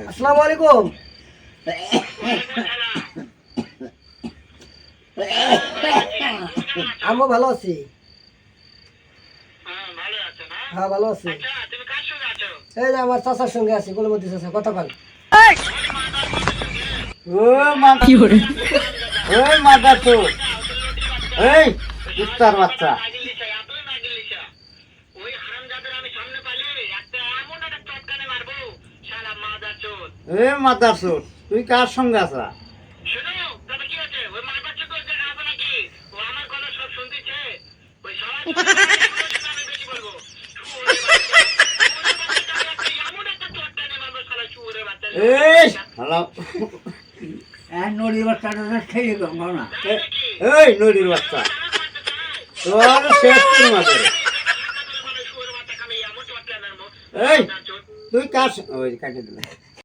আসসালামু আলাইকুম। আমি ভালো আছি। হ্যাঁ ভালো আছি। এই যে আমার চাচার সঙ্গে আছি, গোলমতি চাচা, কথা বল। ও মাথা কি করে? ওই মাথা তো এই কুত্তার বাচ্চা। এ মাথা চোর, তুই কার সঙ্গে আছা? এই হ্যালো, নদীর বাচ্চাটা খেয়ে গঙ্গা না এই নদীর বাচ্চা, তোর শেষ তোর মাথা। এই তুই কার ওই কাটে দিলে